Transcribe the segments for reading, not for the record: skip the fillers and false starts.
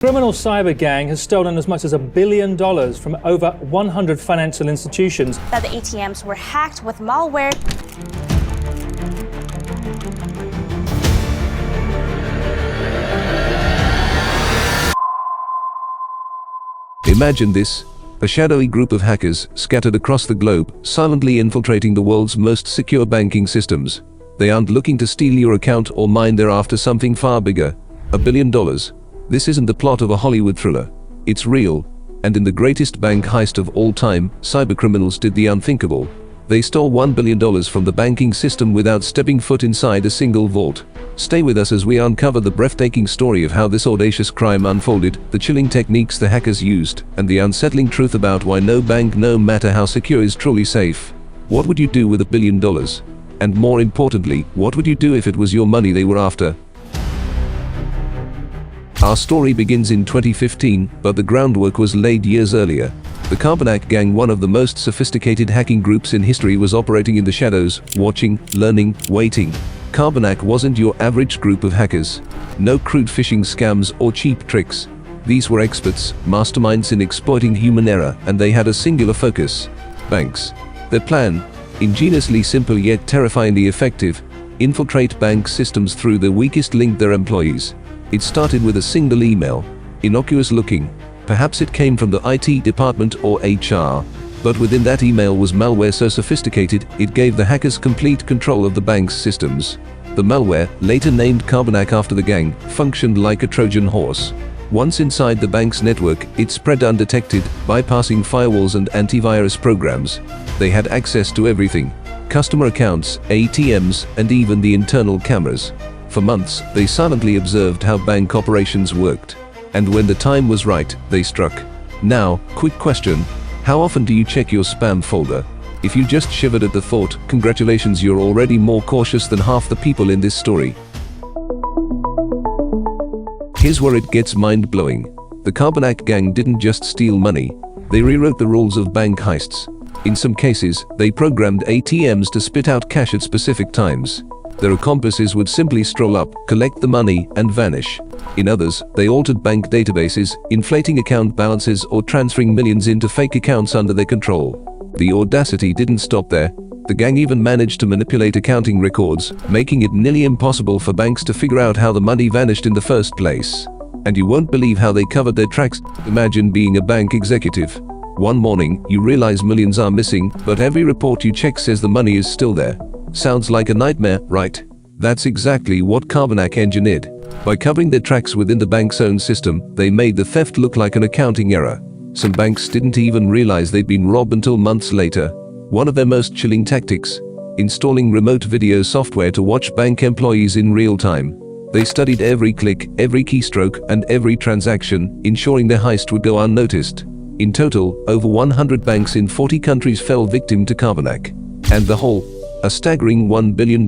Criminal cyber gang has stolen as much as $1 billion from over 100 financial institutions. That the ATMs were hacked with malware. Imagine this: a shadowy group of hackers scattered across the globe, silently infiltrating the world's most secure banking systems. They aren't looking to steal your account or mine. They're after something far bigger: $1 billion. This isn't the plot of a Hollywood thriller. It's real. And in the greatest bank heist of all time, cybercriminals did the unthinkable. They stole $1 billion from the banking system without stepping foot inside a single vault. Stay with us as we uncover the breathtaking story of how this audacious crime unfolded, the chilling techniques the hackers used, and the unsettling truth about why no bank, no matter how secure, is truly safe. What would you do with $1 billion? And more importantly, what would you do if it was your money they were after? Our story begins in 2015, but the groundwork was laid years earlier. The Carbanak gang, one of the most sophisticated hacking groups in history, was operating in the shadows, watching, learning, waiting. Carbanak wasn't your average group of hackers. No crude phishing scams or cheap tricks. These were experts, masterminds in exploiting human error, and they had a singular focus: banks. Their plan, ingeniously simple yet terrifyingly effective: infiltrate bank systems through the weakest link, their employees. It started with a single email, innocuous looking. Perhaps it came from the IT department or HR. But within that email was malware so sophisticated, it gave the hackers complete control of the bank's systems. The malware, later named Carbanak after the gang, functioned like a Trojan horse. Once inside the bank's network, it spread undetected, bypassing firewalls and antivirus programs. They had access to everything: customer accounts, ATMs, and even the internal cameras. For months, they silently observed how bank operations worked. And when the time was right, they struck. Now, quick question: how often do you check your spam folder? If you just shivered at the thought, congratulations, you're already more cautious than half the people in this story. Here's where it gets mind-blowing. The Carbanak gang didn't just steal money. They rewrote the rules of bank heists. In some cases, they programmed ATMs to spit out cash at specific times. Their accomplices would simply stroll up, collect the money, and vanish. In others, they altered bank databases, inflating account balances or transferring millions into fake accounts under their control. The audacity didn't stop there. The gang even managed to manipulate accounting records, making it nearly impossible for banks to figure out how the money vanished in the first place. And you won't believe how they covered their tracks. Imagine being a bank executive. One morning, you realize millions are missing, but every report you check says the money is still there. Sounds like a nightmare, right? That's exactly what Carbanak engineered. By covering their tracks within the bank's own system, they made the theft look like an accounting error. Some banks didn't even realize they'd been robbed until months later. One of their most chilling tactics: installing remote video software to watch bank employees in real time. They studied every click, every keystroke, and every transaction, ensuring their heist would go unnoticed. In total, over 100 banks in 40 countries fell victim to Carbanak. And the whole, a staggering $1 billion.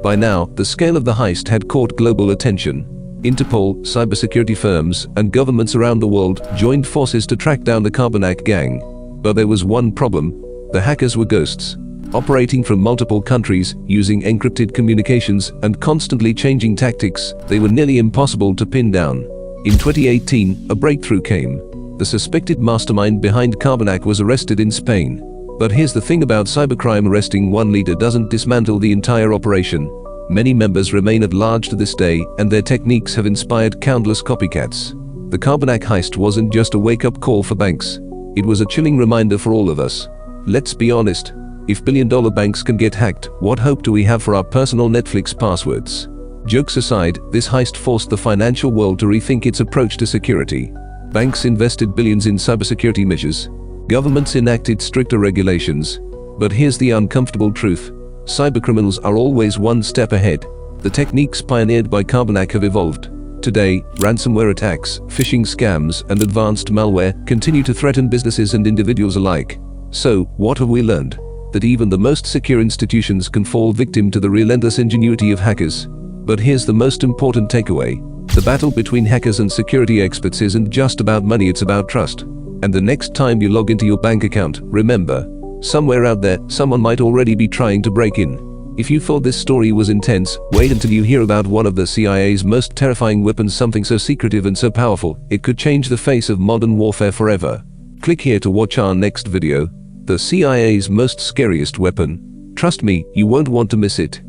By now, the scale of the heist had caught global attention. Interpol, cybersecurity firms, and governments around the world joined forces to track down the Carbanak gang. But there was one problem: the hackers were ghosts. Operating from multiple countries, using encrypted communications, and constantly changing tactics, they were nearly impossible to pin down. In 2018, a breakthrough came. The suspected mastermind behind Carbanak was arrested in Spain. But here's the thing about cybercrime: arresting one leader doesn't dismantle the entire operation. Many members remain at large to this day, and their techniques have inspired countless copycats. The Carbanak heist wasn't just a wake-up call for banks. It was a chilling reminder for all of us. Let's be honest. If billion-dollar banks can get hacked, what hope do we have for our personal Netflix passwords? Jokes aside, this heist forced the financial world to rethink its approach to security. Banks invested billions in cybersecurity measures. Governments enacted stricter regulations. But here's the uncomfortable truth: cybercriminals are always one step ahead. The techniques pioneered by Carbanak have evolved. Today, ransomware attacks, phishing scams, and advanced malware continue to threaten businesses and individuals alike. So, what have we learned? That even the most secure institutions can fall victim to the relentless ingenuity of hackers. But here's the most important takeaway: the battle between hackers and security experts isn't just about money, it's about trust. And the next time you log into your bank account, remember, somewhere out there, someone might already be trying to break in. If you thought this story was intense, wait until you hear about one of the CIA's most terrifying weapons, something so secretive and so powerful, it could change the face of modern warfare forever. Click here to watch our next video, the CIA's most scariest weapon. Trust me, you won't want to miss it.